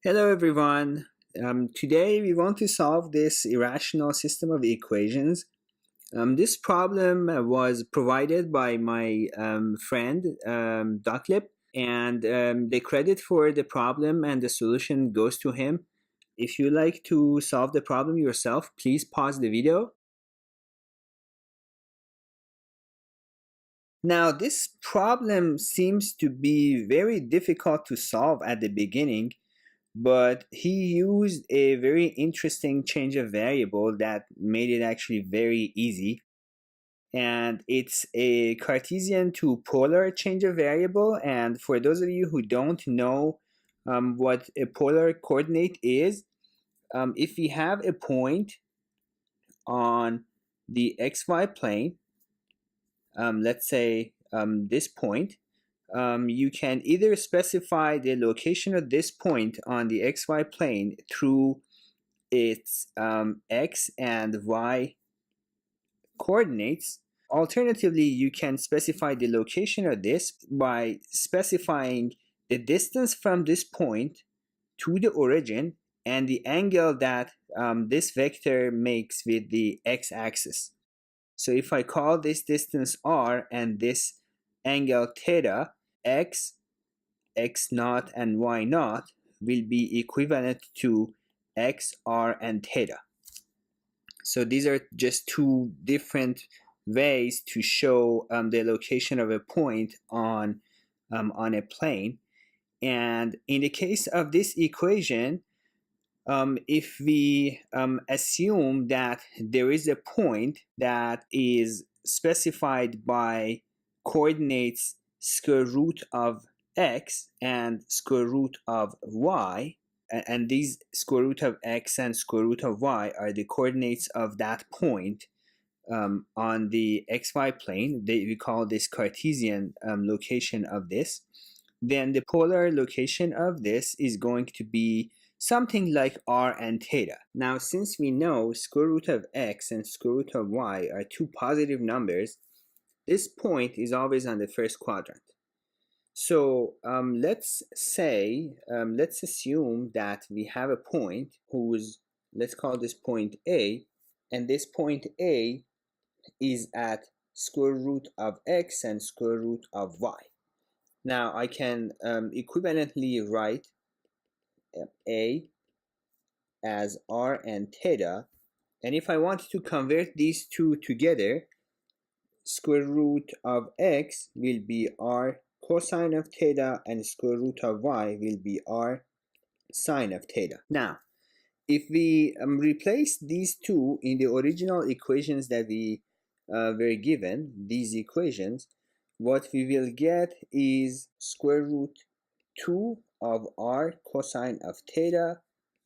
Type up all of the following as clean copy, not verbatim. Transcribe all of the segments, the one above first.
Hello everyone. Today we want to solve this irrational system of equations. This problem was provided by my friend Ducklip, and the credit for the problem and the solution goes to him. If you like to solve the problem yourself, please pause the video. Now, this problem seems to be very difficult to solve at the beginning, but he used a very interesting change of variable that made it actually very easy. And it's a Cartesian to polar change of variable. And for those of you who don't know what a polar coordinate is, if we have a point on the xy plane, let's say this point, you can either specify the location of this point on the xy plane through its x and y coordinates. Alternatively, you can specify the location of this by specifying the distance from this point to the origin and the angle that this vector makes with the x-axis. So if I call this distance r and this angle theta, x naught and y naught will be equivalent to x, r, and theta. So these are just two different ways to show the location of a point on a plane. And in the case of this equation, if we assume that there is a point that is specified by coordinates square root of x and square root of y, and these square root of x and square root of y are the coordinates of that point on the xy plane. We call this Cartesian location of this. Then the polar location of this is going to be something like r and theta. Now, since we know square root of x and square root of y are two positive numbers, this point is always on the first quadrant. So let's assume that we have a point whose, let's call this point A, and this point A is at square root of x and square root of y. Now I can equivalently write A as r and theta, and if I want to convert these two together, square root of x will be r cosine of theta and square root of y will be r sine of theta. Now, if we replace these two in the original equations that we were given, these equations, what we will get is square root 2 of r cosine of theta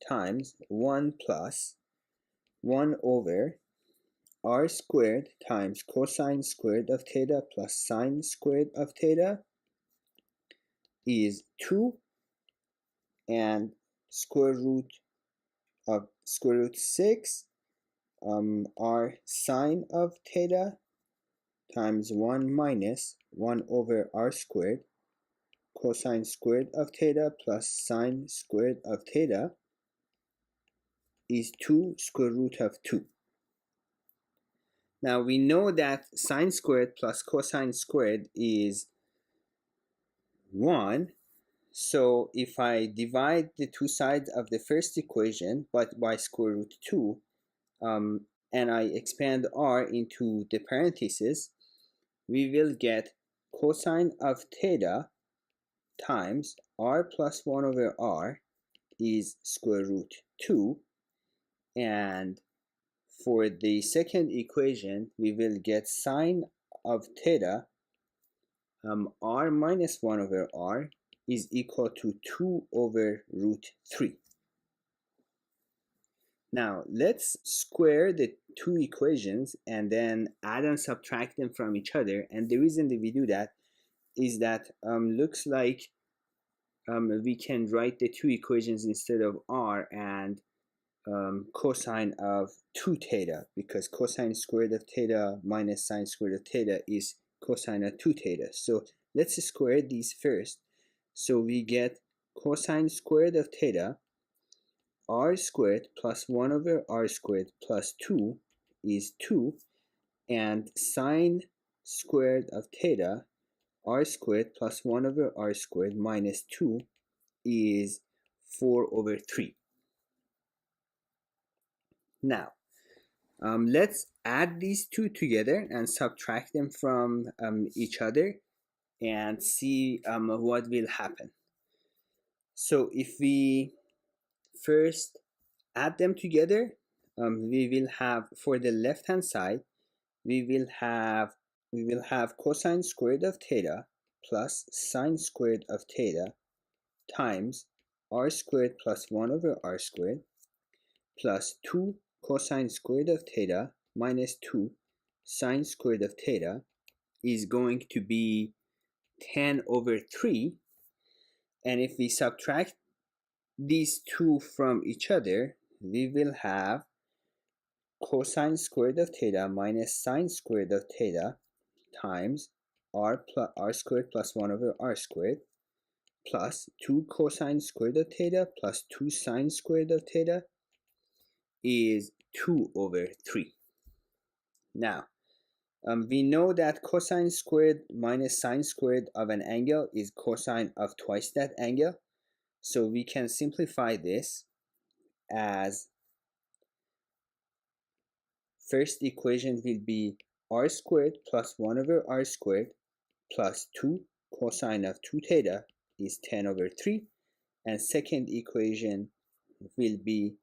times 1 plus 1 over r squared times cosine squared of theta plus sine squared of theta is 2, and square root 6 r sine of theta times 1 minus 1 over r squared cosine squared of theta plus sine squared of theta is 2 square root of 2. Now we know that sine squared plus cosine squared is 1. So if I divide the two sides of the first equation but by square root 2, and I expand r into the parentheses, we will get cosine of theta times r plus 1 over r is square root 2, and for the second equation we will get sine of theta r minus 1 over r is equal to 2 over root 3. Now let's square the two equations and then add and subtract them from each other, and the reason that we do that is that looks like we can write the two equations instead of r and cosine of 2 theta, because cosine squared of theta minus sine squared of theta is cosine of 2 theta. So let's square these first. So we get cosine squared of theta r squared plus 1 over r squared plus 2 is 2, and sine squared of theta, r squared plus 1 over r squared minus 2 is 4 over 3. Now, let's add these two together and subtract them from each other and see what will happen. So if we first add them together, we will have, for the left hand side, we will have cosine squared of theta plus sine squared of theta times r squared plus 1 over r squared plus 2 cosine squared of theta minus 2 sine squared of theta is going to be 10 over 3. And if we subtract these two from each other, we will have cosine squared of theta minus sine squared of theta times r squared plus 1 over r squared plus 2 cosine squared of theta plus 2 sine squared of theta is 2 over 3. Now, we know that cosine squared minus sine squared of an angle is cosine of twice that angle. So we can simplify this as first equation will be r squared plus 1 over r squared plus 2 cosine of 2 theta is 10 over 3. And second equation will be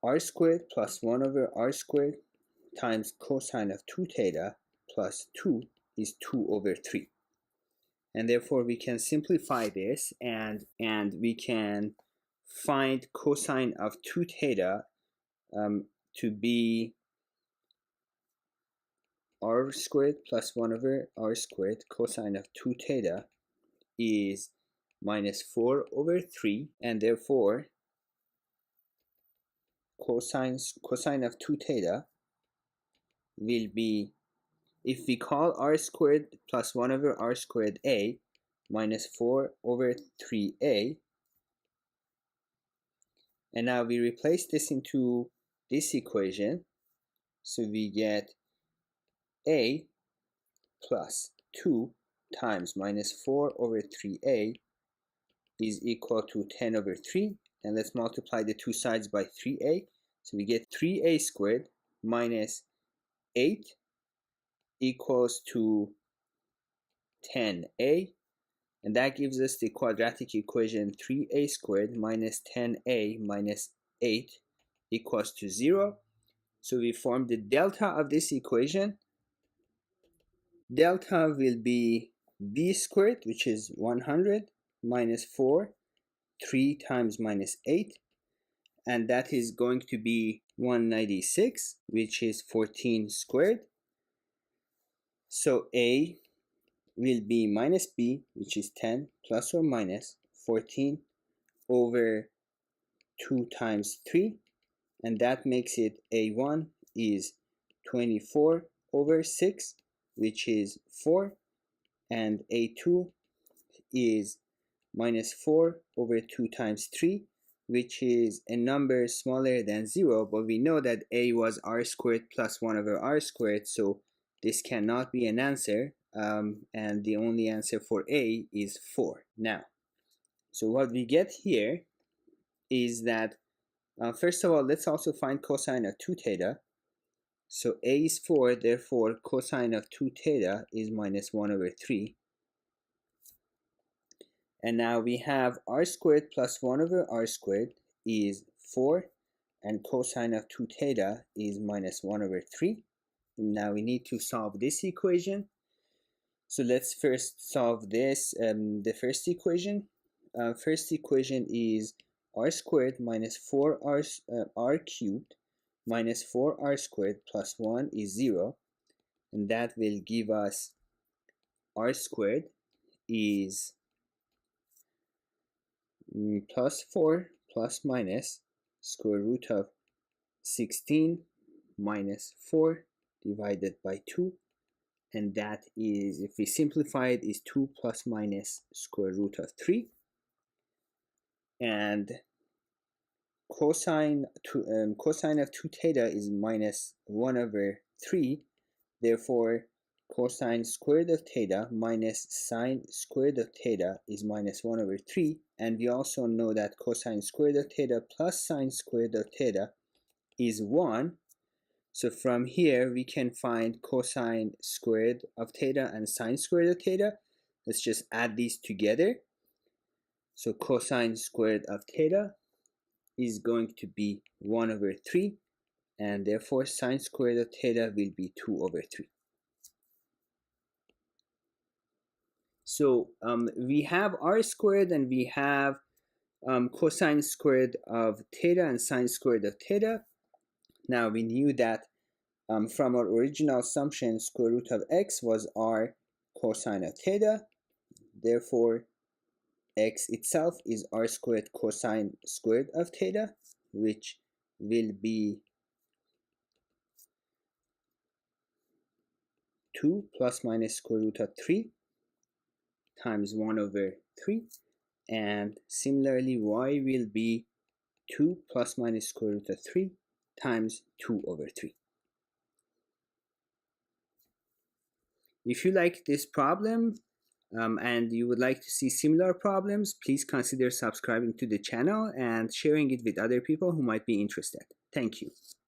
r squared plus 1 over r squared times cosine of 2 theta plus 2 is 2 over 3. And therefore we can simplify this and we can find cosine of 2 theta to be r squared plus 1 over r squared cosine of 2 theta is minus 4 over 3, and therefore cosine of 2 theta will be, if we call r squared plus 1 over r squared a, minus 4 over 3a, and now we replace this into this equation, so we get a plus 2 times minus 4 over 3a is equal to 10 over 3, and let's multiply the two sides by 3a, so we get 3a squared minus 8 equals to 10a, and that gives us the quadratic equation 3a squared minus 10a minus 8 equals to 0. So we form the delta of this equation. Delta will be b squared, which is 100, minus 4, 3 times minus 8, and that is going to be 196, which is 14 squared. So a will be minus b, which is 10 plus or minus 14 over 2 times 3, and that makes it a1 is 24 over 6, which is 4, and a2 is minus 4 over 2 times 3, which is a number smaller than 0, but we know that a was r squared plus 1 over r squared, so this cannot be an answer, and the only answer for a is 4. Now, so what we get here is that, first of all, let's also find cosine of 2 theta. So a is 4, therefore cosine of 2 theta is minus 1 over 3. And now we have r squared plus 1 over r squared is 4, and cosine of 2 theta is minus 1 over 3. Now we need to solve this equation. So let's first solve this, the first equation. First equation is r squared minus 4r cubed minus 4r squared plus 1 is 0. And that will give us r squared is plus 4 plus minus square root of 16 minus 4 divided by 2, and that is, if we simplify it, is 2 plus minus square root of 3. And cosine of 2 theta is minus 1 over 3. Therefore, cosine squared of theta minus sine squared of theta is minus 1 over 3. And we also know that cosine squared of theta plus sine squared of theta is 1. So from here, we can find cosine squared of theta and sine squared of theta. Let's just add these together. So cosine squared of theta is going to be 1 over 3. And therefore, sine squared of theta will be 2 over 3. So we have r squared and we have cosine squared of theta and sine squared of theta. Now we knew that from our original assumption, square root of x was r cosine of theta. Therefore, x itself is r squared cosine squared of theta, which will be 2 plus minus square root of 3 times 1 over 3. And similarly, y will be 2 plus minus square root of 3 times 2 over 3. If you like this problem and you would like to see similar problems, please consider subscribing to the channel and sharing it with other people who might be interested. Thank you.